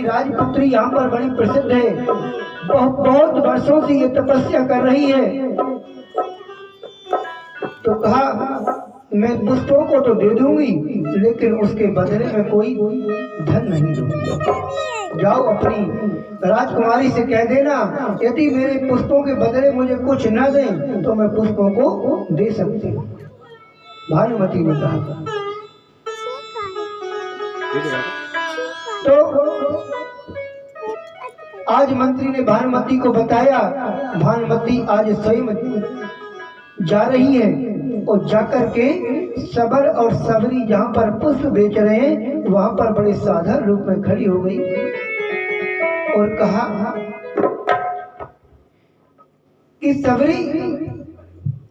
राजपुत्री यहाँ पर बड़ी प्रसिद्ध है, बहुत वर्षों से ये तपस्या कर रही है। तो कहा मैं पुष्पों को तो दे दूंगी, लेकिन उसके बदले में कोई धन नहीं दूंगी। जाओ अपनी राजकुमारी से कह देना, यदि मेरे पुष्पों के बदले मुझे कुछ न दें तो मैं पुष्पों को दे सकती हूँ। भानुमति ने कहा। तो आज मंत्री ने भानुमति को बताया। भानुमति आज स्वयं जा रही है और जाकर के सबर और सबरी जहाँ पर पुष्प बेच रहे हैं वहाँ पर बड़े साधारण रूप में खड़ी हो गई और कहा कि सबरी,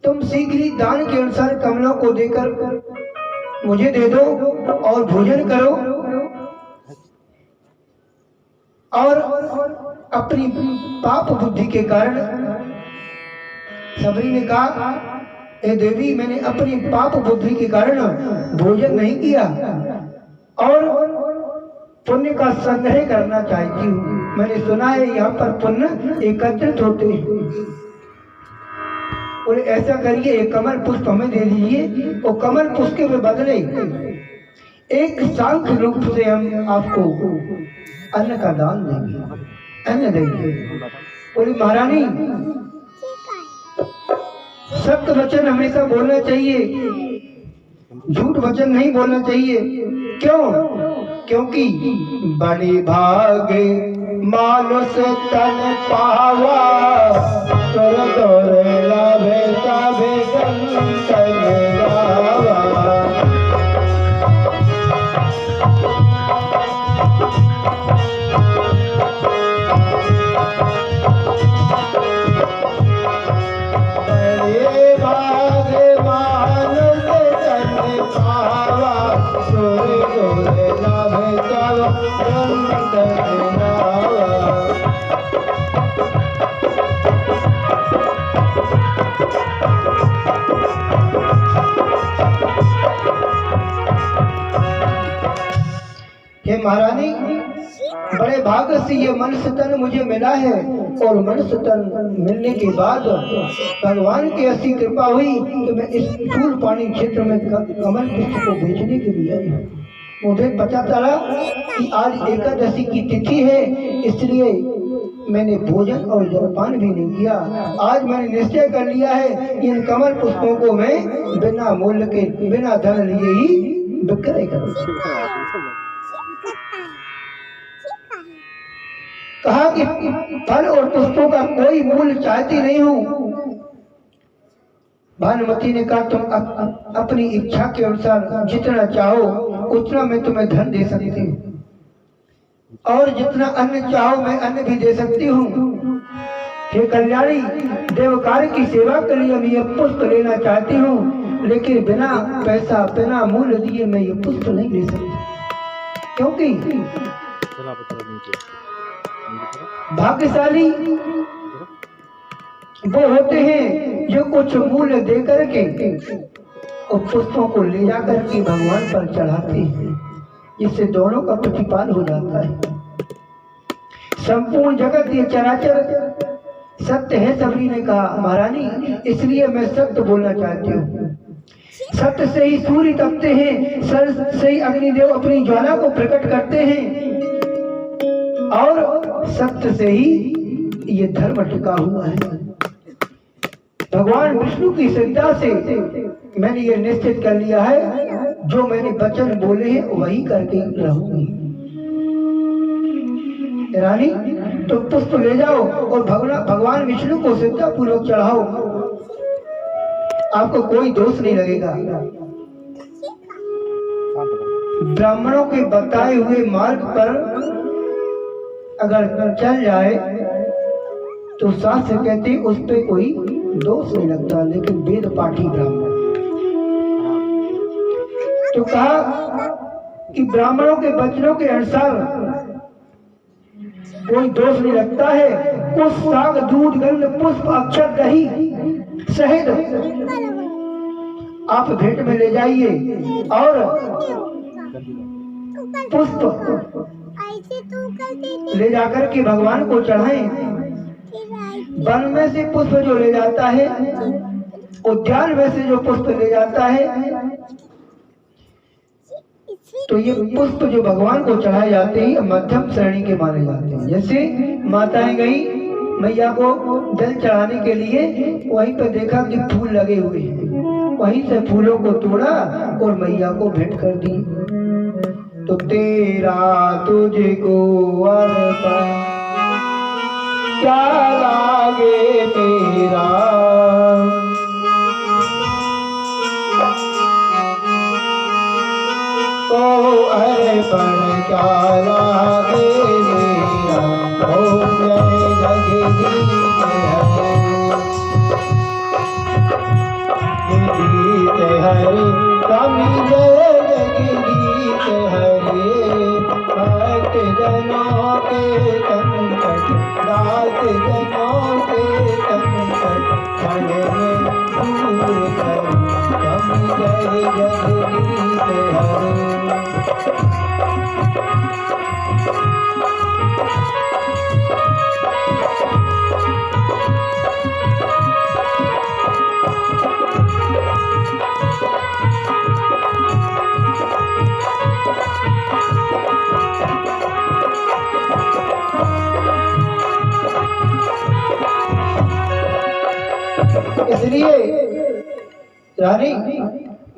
तुम शीघ्र ही दान के अनुसार कमलों को देकर मुझे दे दो और भोजन करो और अपनी पाप बुद्धि के कारण। सबरी ने कहा, हे देवी, मैंने अपनी पाप बुद्धि के कारण भोजन नहीं किया और पुण्य का संग्रह करना चाहती हूँ। मैंने सुना है यहाँ पर पुण्य एकत्रित होते हैं और ऐसा करिए, एक कमल पुष्प हमें दे दीजिए और कमल पुष्प के बदले एक सांख रूप से हम आपको अन्न का दान देंगे, अन्न देंगे। बोली महारानी, सत्य वचन हमेशा बोलना चाहिए, झूठ वचन नहीं बोलना चाहिए। क्यों? क्योंकि बड़ी भागे मानुष तन पावा, स्वर्ग लाभे ताभे कंचन गावा। हे महारानी, बड़े भाग्य से ये मनुष्य तन मुझे मिला है और मनुष्य तन मिलने के बाद भगवान की ऐसी कृपा हुई कि मैं इस फूल पानी क्षेत्र में कमल पुष्प को बेचने के लिए आई। मुझे पता चला कि आज एकादशी की तिथि है, इसलिए मैंने भोजन और जलपान भी नहीं किया। आज मैंने निश्चय कर लिया है कि इन कमल पुष्पों को मैं बिना मूल्य के, बिना धन लिए ही विक्रय करूंगा। कहा कि फल और पुष्पों का कोई मूल्य चाहती नहीं हूँ। भानुमति ने कहा, तुम अपनी इच्छा के अनुसार जितना चाहो उतना मैं तुम्हें धन दे सकती हूँ और जितना अन्न चाहो मैं अन्न भी दे सकती हूँ। हे कल्याणी, देवकार्य की सेवा के लिए मैं ये पुष्प लेना चाहती हूँ, लेकिन बिना पैसा, बिना मूल्य दिए मैं ये पुष्प नहीं ले सकती, क्योंकि भाग्यशाली वो होते हैं जो कुछ मूल्य दे करके और पुष्पों को ले जाकर के भगवान पर चढ़ाते हैं, जिससे दोनों का प्रतिपाल हो जाता है। संपूर्ण जगत ये चराचर सत्य है, सबरी ने कहा। महारानी, इसलिए मैं सत्य बोलना चाहती हूँ। सत्य से ही सूर्य तपते हैं, सत्य से ही अग्निदेव अपनी ज्वाला को प्रकट करते हैं और सत्य से ही ये धर्म टिका हुआ है। भगवान विष्णु की श्रद्धा से मैंने ये निश्चित कर लिया है, जो मैंने वचन बोले हैं वही करके रहूंगी। रानी, तो पुष्प ले जाओ और भगवान विष्णु को श्रद्धा पूर्वक चढ़ाओ, आपको कोई दोष नहीं लगेगा। ब्राह्मणों के बताए हुए मार्ग पर अगर चल जाए तो शास्त्र कहते उस पे कोई दोष नहीं लगता, लेकिन वेद पाठी ब्राह्मण। तो कहा कि ब्राह्मणों के वचनों के अनुसार कोई दोष नहीं लगता है। कुछ साग, दूध, गंध, पुष्प, अक्षर, दही, शहद आप भेंट में ले जाइए और पुष्प ले जाकर के भगवान को चढ़ाएं। वन में से पुष्प जो ले जाता है, उद्यान में से जो पुष्प ले जाता है, तो ये पुष्प जो भगवान को चढ़ाए जाते हैं मध्यम श्रेणी के माने जाते हैं। जैसे माताएं गई मैया को जल चढ़ाने के लिए, वहीं पर देखा कि फूल लगे हुए हैं, वहीं से फूलों को तोड़ा और मैया को भेंट कर दी। तो तेरा तुझको अर्पण क्या लागे तेरा, तो अर्पण क्या लागे मेरा, ओम जय जगदीश हरे, स्वामी जय जगदीश हरे। भक्त जनों के संकट, दास जनों के संकट, क्षण में दूर कर, स्वामी जय जगदीश हरे। इसलिए रानी,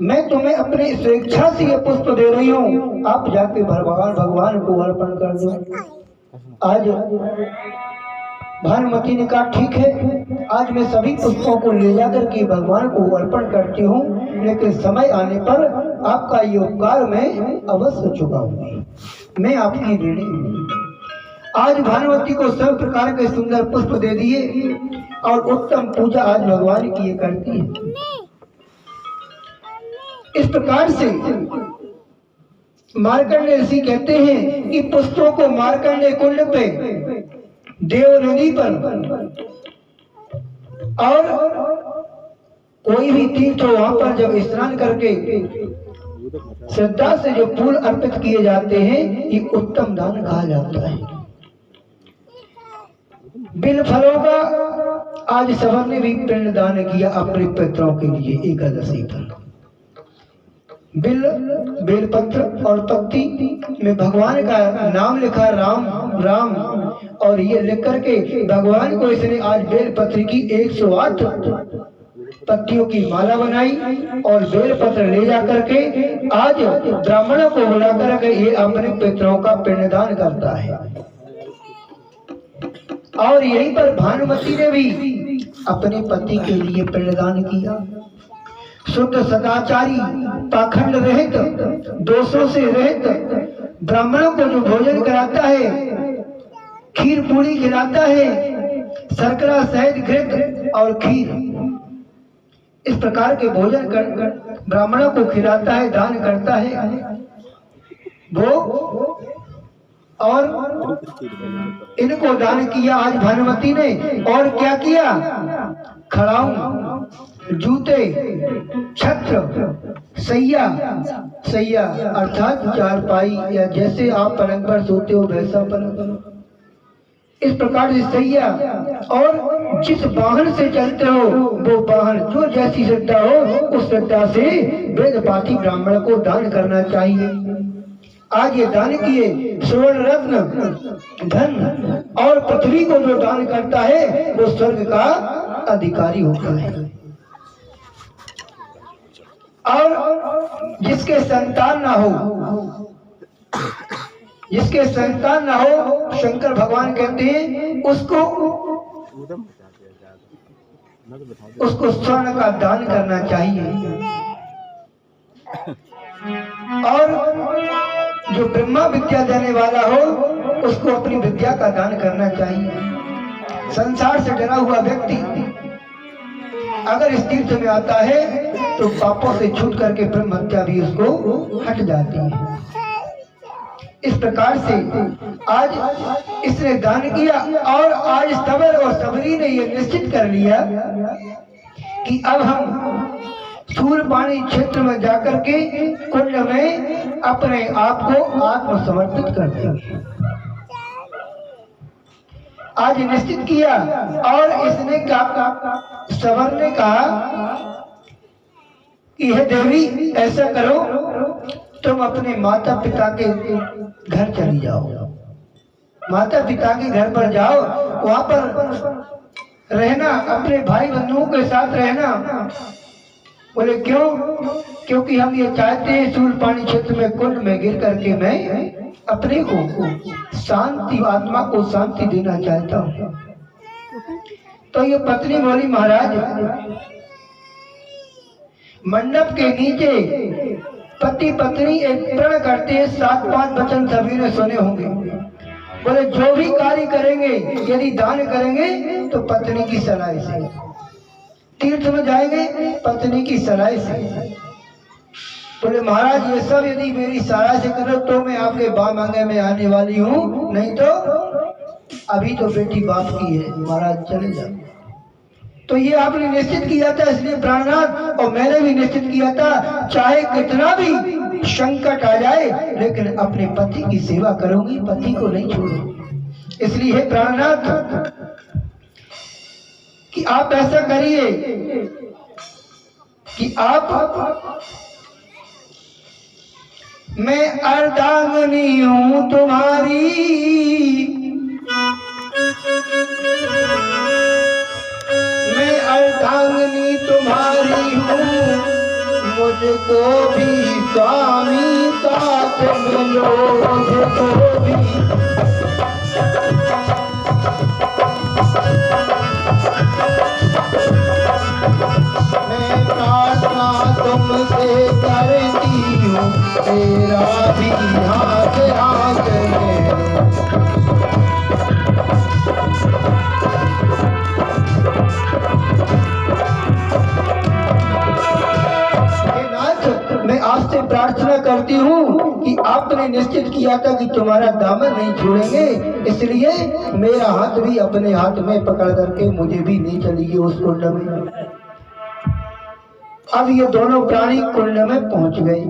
मैं तुम्हें अपनी स्वेच्छा से ये पुष्प दे रही हूँ, आप जाके भगवान को अर्पण कर दो। आज भानुमति ने कहा ठीक है, आज मैं सभी पुष्पों को ले जाकर के भगवान को अर्पण करती हूँ, लेकिन समय आने पर आपका ये उपकार मैं अवश्य चुकाऊंगी, मैं आपकी ऋणी हूँ। आज भानुमति को सब प्रकार के सुंदर पुष्प दे दिए और उत्तम पूजा आज भगवान की ये करती है। इस प्रकार से मार्कंडेय ऋषि कहते हैं कि पुष्पों को मार्कंडेय कुंड पे, देव नदी पर और कोई भी तीर्थ हो वहां पर जब स्नान करके श्रद्धा से जो फूल अर्पित किए जाते हैं, ये उत्तम दान कहा जाता है। बिल फलों का आज सबने भी पिंड दान किया अपने पितरों के लिए। एकादशी पर बेलपत्र और पत्ती में भगवान का नाम लिखा, राम राम, और ये लिख करके भगवान को इसने आज बेलपत्र की 108 पत्तियों की माला बनाई और बेलपत्र ले जाकर के आज ब्राह्मणों को बुला करके ये अपने पितरों का पिंडदान करता है। और यहीं पर भानुमति ने भी अपने पति के लिए पिंडदान किया। शुद्ध सदाचारी, पाखंड रहित, दोषों से रहित ब्राह्मणों को जो भोजन कराता है, खीर पूरी खिलाता है, शर्करा शहद घृत और खीर, इस प्रकार के भोजन कर ब्राह्मणों को खिलाता है, दान करता है वो, और इनको दान किया आज भानुमति ने। और क्या किया, खड़ाऊ, जूते, छत्र, सैया अर्थात चारपाई, या जैसे आप पलंग पर सोते हो वैसा पलंग, इस प्रकार से सैया, और जिस वाहन से चलते हो वो वाहन, जो जैसी श्रद्धा हो उस श्रद्धा से वेद पाठी ब्राह्मण को दान करना चाहिए। आज ये दान किए स्वर्ण रत्न, धन और पृथ्वी को जो दान करता है वो स्वर्ग का अधिकारी होता है। और जिसके संतान ना हो, जिसके संतान ना हो, शंकर भगवान कहते हैं उसको स्वर्ण का दान करना चाहिए। और जो ब्रह्मा विद्या देने वाला हो उसको अपनी विद्या का दान करना चाहिए। संसार से डरा हुआ व्यक्ति अगर इस तीर्थ में आता है तो पापों से छूट करके ब्रह्म हत्या भी उसको हट जाती है। इस प्रकार से आज इसने दान किया और आज सबर और सबरी ने यह निश्चित कर लिया कि अब हम सूर्यपाणी क्षेत्र में जाकर के कुंड में अपने आप को आत्मसमर्पित कर देंगे। आज निश्चित किया और इसने सवर ने कहा कि हे देवी, ऐसा करो, तुम अपने माता पिता के घर चली जाओ, माता पिता के घर पर जाओ, वहां पर रहना, अपने भाई बंधुओं के साथ रहना। बोले क्यों? क्योंकि हम ये चाहते हैं सूलपानी क्षेत्र में कुंड में गिर करके मैं अपने को शांति, आत्मा को शांति देना चाहता हूँ। तो ये पत्नी बोली, महाराज, मंडप के नीचे पति पत्नी एक प्रण करते हैं, 7-5 वचन सभी ने सुने होंगे। बोले जो भी कार्य करेंगे, यदि दान करेंगे तो पत्नी की सलाह से, तीर्थ में जाएंगे पत्नी की सलाह से। बोले महाराज, ये सब यदि मेरी सलाह से करो तो मैं आपके बामांगे में आने वाली हूँ, नहीं तो अभी तो बेटी बाप की है, महाराज चले जाओ। तो ये आपने निश्चित किया था, इसलिए प्राणनाथ, और मैंने भी निश्चित किया था, चाहे कितना भी संकट आ जाए लेकिन अपने पति की सेवा करूंगी, पति को नहीं छोड़ूंगी। इसलिए हे प्राणनाथ कि आप ऐसा करिए कि आप, मैं अर्धांगिनी हूं तुम्हारी, मैं अर्धांगिनी तुम्हारी हूँ, मुझको भी स्वामी साथ मिलो, मुझको भी। मैं प्रार्थना तुमसे करती हूँ, तेरा भी हाथ हाथ में। मैं आपसे प्रार्थना करती हूँ कि आपने निश्चित किया था कि तुम्हारा दामन नहीं छोड़ेंगे, इसलिए मेरा हाथ भी अपने हाथ में पकड़ करके मुझे भी नहीं चलिए उस कुंड में। अब ये दोनों प्राणी कुंड में पहुंच गए।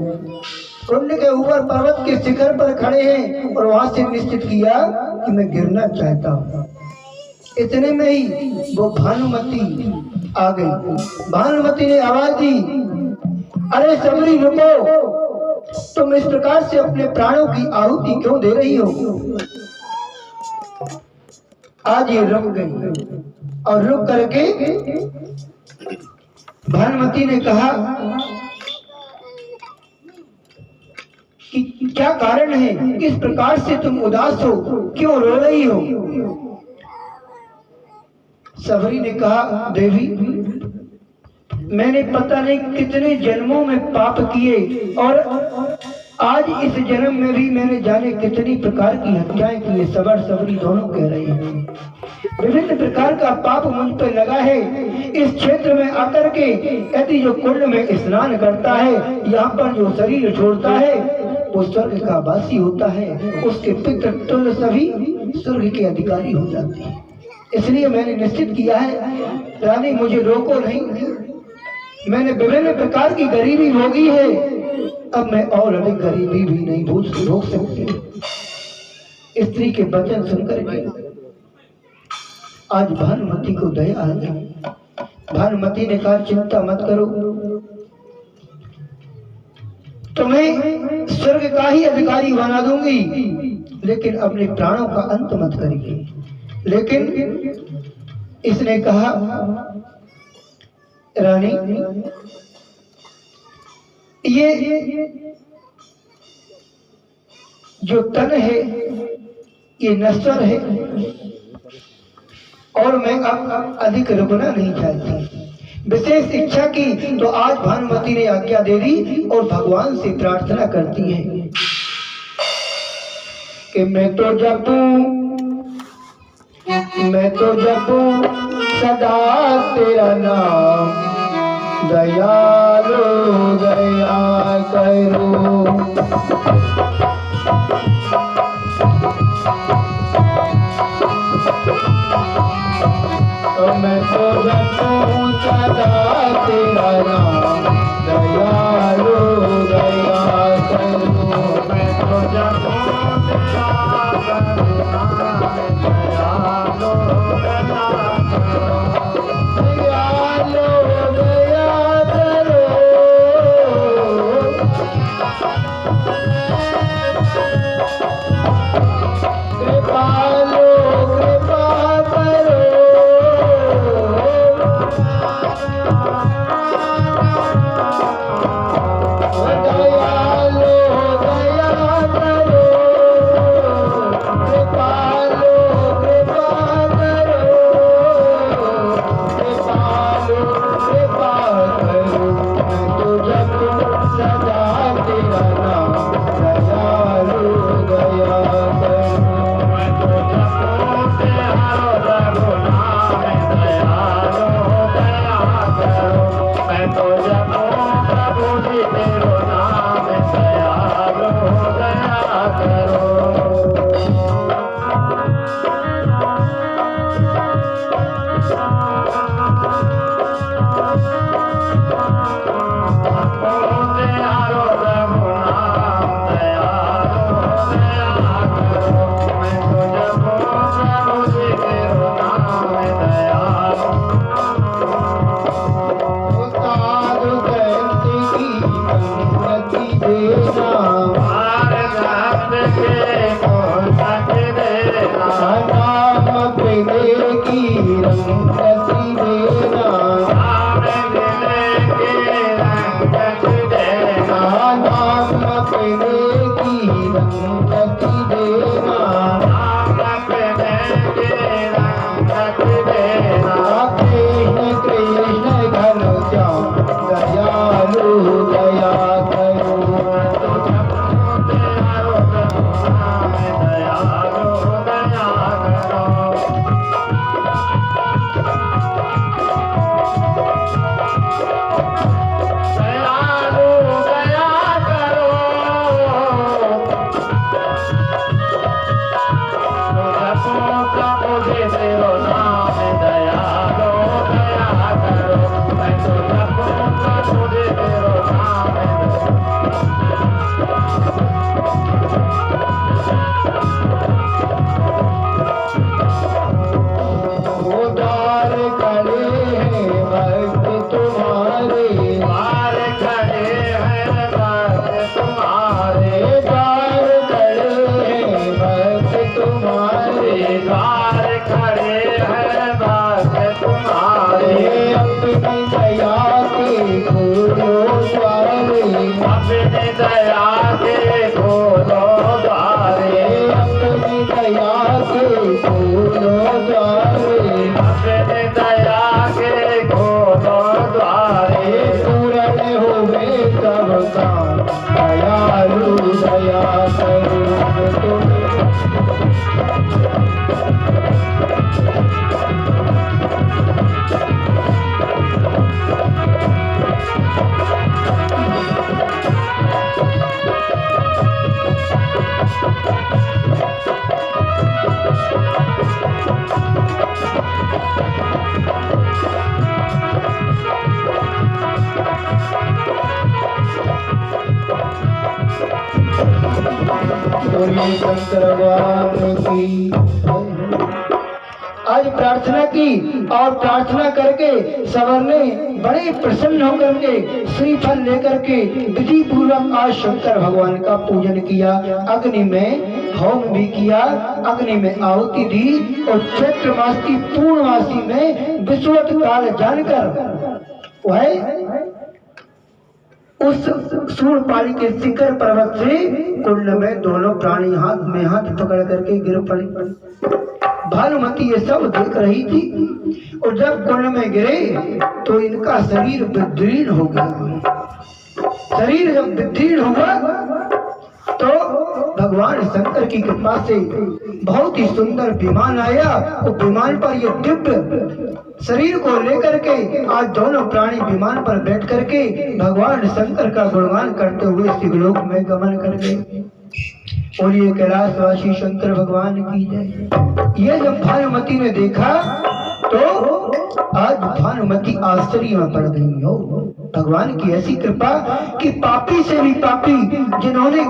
कुंड के ऊपर पर्वत के शिखर पर खड़े हैं और वहां से निश्चित किया कि मैं गिरना चाहता हूँ। इतने में ही वो भानुमती आ गई। भानुमती ने आवाज दी, अरे सबरी रुको, तुम इस प्रकार से अपने प्राणों की आहुति क्यों दे रही हो? आज ये रुक गई और रुक करके भानुमती ने कहा कि क्या कारण है, किस प्रकार से तुम उदास हो, क्यों रो रही हो? सबरी ने कहा, देवी, मैंने पता नहीं कितने जन्मों में पाप किए और आज इस जन्म में भी मैंने जाने कितनी प्रकार की हत्याएं की है। सबर सबरी दोनों कह रहे हैं, विभिन्न प्रकार का पाप मुझ पर लगा है। इस क्षेत्र में आकर के यदि जो कुंड में स्नान करता है, यहाँ पर जो शरीर छोड़ता है वो स्वर्ग का वासी होता है, उसके पितृ तुल्य सभी स्वर्ग के अधिकारी हो जाते हैं। इसलिए मैंने निश्चित किया है, रानी मुझे रोको नहीं, मैंने विभिन्न प्रकार की गरीबी भोगी है, अब मैं और अधिक गरीबी भी नहीं भोग सकती। स्त्री के वचन सुनकर के आज भानुमती को दया आ गई। भानुमती ने कहा, चिंता मत करो, तुम्हें स्वर्ग का ही अधिकारी बना दूंगी, लेकिन अपने प्राणों का अंत मत करिए। लेकिन इसने कहा, रानी, ये जो तन है ये नश्वर है और मैं अब अधिक रुकना नहीं चाहती। विशेष इच्छा की तो आज भानुमती ने आज्ञा दे दी और भगवान से प्रार्थना करती है कि मैं तो जपूं सदा तेरा नाम, दयालु दया करो। तो मैं तो जपूं सदा तेरा नाम, दयालु दया करो। मैं तो जपूं तेरा नाम, दयालु आज प्रार्थना की और प्रार्थना करके सवर ने बड़े प्रसन्न होकर के श्रीफल लेकर के विधि पूर्वक आज शंकर भगवान का पूजन किया, अग्नि में होम भी किया, अग्नि में आहुति दी और चैत्र मास की पूर्णमासी में विश्वत काल जानकर वह उस सूर्यपाली के शिखर पर्वत से कुंड में दोनों प्राणी हाथ में हाथ पकड़ करके गिर पड़ी। भानुमती ये सब देख रही थी और जब कुंड में गिरे तो इनका शरीर विदीर्ण हो गया। शरीर जब विदीर्ण हुआ तो भगवान शंकर की कृपा से बहुत ही सुंदर विमान आया। वो विमान पर ये दिव्य शरीर को लेकर के आज दोनों प्राणी विमान पर बैठ करके भगवान शंकर का गुणगान करते हुए शिवलोक में गमन कर गए। और ये कैलाशवासी शंकर भगवान की जय। ये जब भानुमती ने देखा तो आज भानुमति आश्चर्य में पड़ गई हो। भगवान की ऐसी कृपा कि पापी से भी पापी, जिन्होंने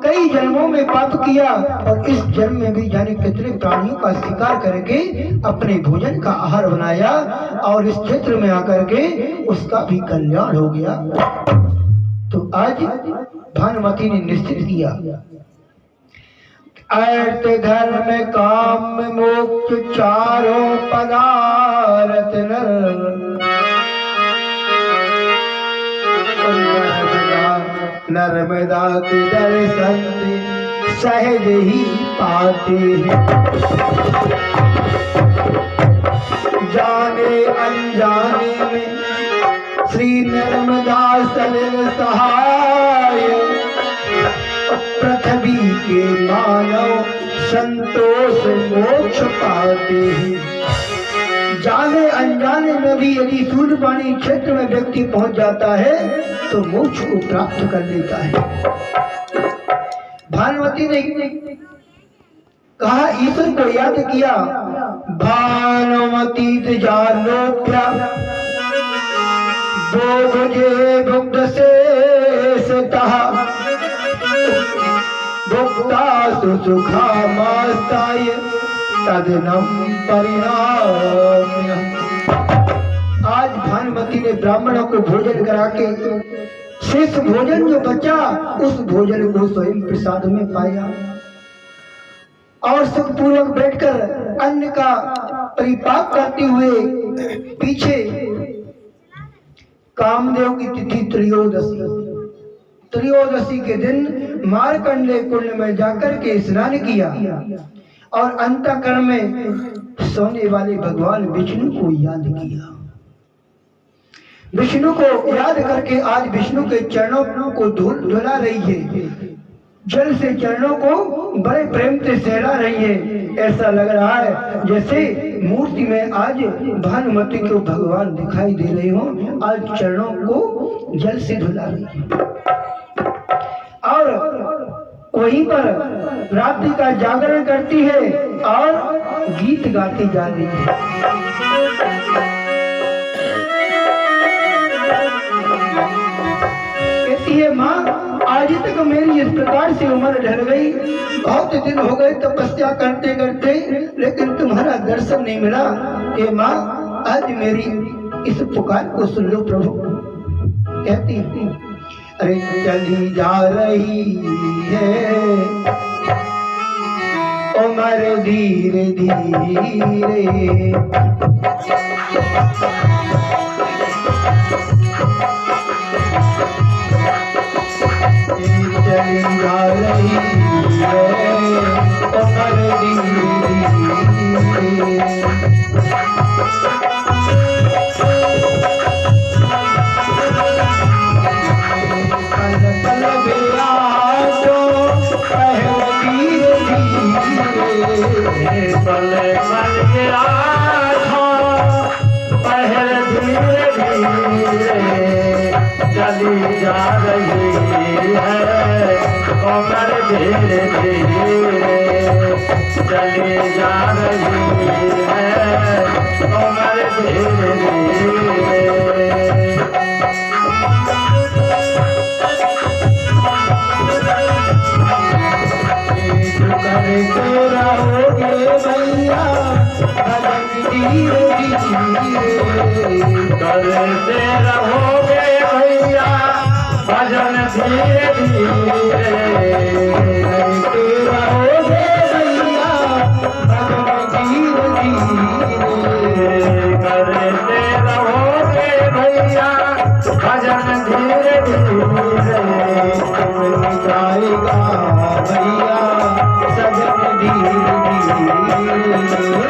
कई जन्मों में पाप किया और इस जन्म में भी जाने कितने प्राणियों का शिकार करके अपने भोजन का आहार बनाया और इस क्षेत्र में आकर के उसका भी कल्याण हो गया। तो आज भानुमति ने निश्चित किया, अर्थ धर्म काम मोक्ष चारों पदार्थ नर्मदा के दर्शन सहज ही पाते हैं। जाने अनजाने में श्री नर्मदा सलिल सहाय, पृथ्वी के मानव संतोष मोक्ष पाते हैं। जाने अनजाने में भी यदि सूर्यपानी क्षेत्र में व्यक्ति पहुंच जाता है तो मोक्ष को प्राप्त कर लेता है। भानुमति ने कहा, ईश्वर को याद किया, भानुमति जालोप्या भोगे भुक्त से कहा, भुक्ता सुखा मास्ताय तदनम परिणाम। आज भानुमति ने ब्राह्मणों को भोजन करा के शेष भोजन जो बचा उस भोजन को स्वयं प्रसाद में पाया और सुखपूर्वक बैठकर अन्न का परिपाक करते हुए पीछे कामदेव की तिथि त्रयोदशी के दिन मार्कंडेय कुंड में जाकर के स्नान किया और अंतःकरण में सोने वाले भगवान विष्णु को याद किया। विष्णु को याद करके आज विष्णु के चरणों को धुला रही है, जल से चरणों को बड़े प्रेम से सहला रही है। ऐसा लग रहा है जैसे मूर्ति में आज भानुमति को भगवान दिखाई दे रहे हो, आज चरणों को जल से धुला रही है। और वहीं पर रात्रि का जागरण करती है और गीत गाती जा रही है। कहती है, माँ आज तक मेरी इस प्रकार से उम्र ढल गई, बहुत दिन हो गए तपस्या करते करते, लेकिन तुम्हारा दर्शन नहीं मिला। ये माँ आज मेरी इस पुकार को सुन लो प्रभु। कहती है, अरे चली जा रही है उम्र धीरे धीरे, चली जा रही है उम्र धीरे धीरे। पल पल गया था पहल धीरे धीरे, चली जा रही है उम्र धीरे धीरे, चली जा रही है उम्र धीरे धीरे। करते रहोगे भैया भजन धीरे धीरे, करते रहोगे भैया भजन धीरे धीरे, करते रहोगे भैया भजन धीरे धीरे, करते रहोगे भैया भजन धीरे धीरे। जाएगा भैया सजन धीरे धीरे।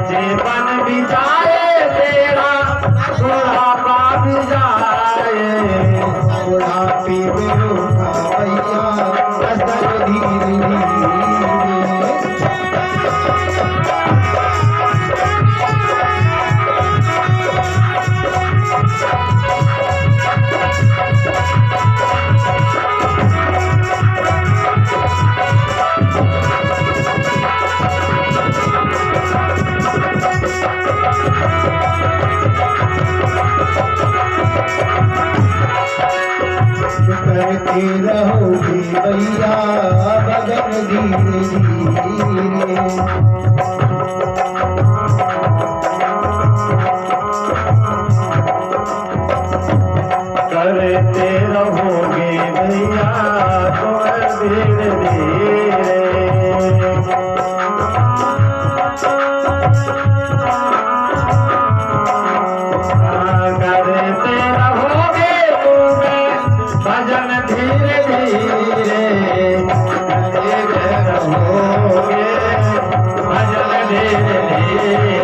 जीवन भी जाए तेरा बुढ़ापा भी जाए बुढ़ापे में रोका भैया असर धीरे धीरे करते रहोगे भैया भजन धीरे धीरे करते रहोगे भैया तुम धीरे धीरे करते रहोगे तुम भजन धीरे धीरे करते रहोगे भजन धीरे धीरे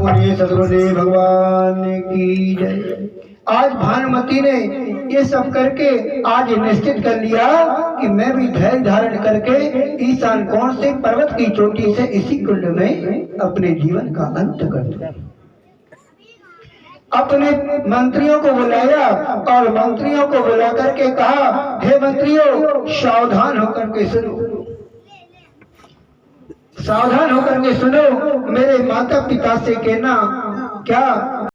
बोलिए सदगुरुदेव भगवान की जय। आज भानुमति ने ये सब करके आज निश्चित कर लिया कि मैं भी धैर्य धारण करके ईशान कोण से पर्वत की चोटी से इसी कुंड में अपने जीवन का अंत कर दूं। अपने मंत्रियों को बुलाया और मंत्रियों को बुला करके कहा, हे मंत्रियों सावधान होकर के सुनो, सावधान होकर के सुनो, मेरे माता पिता से कहना क्या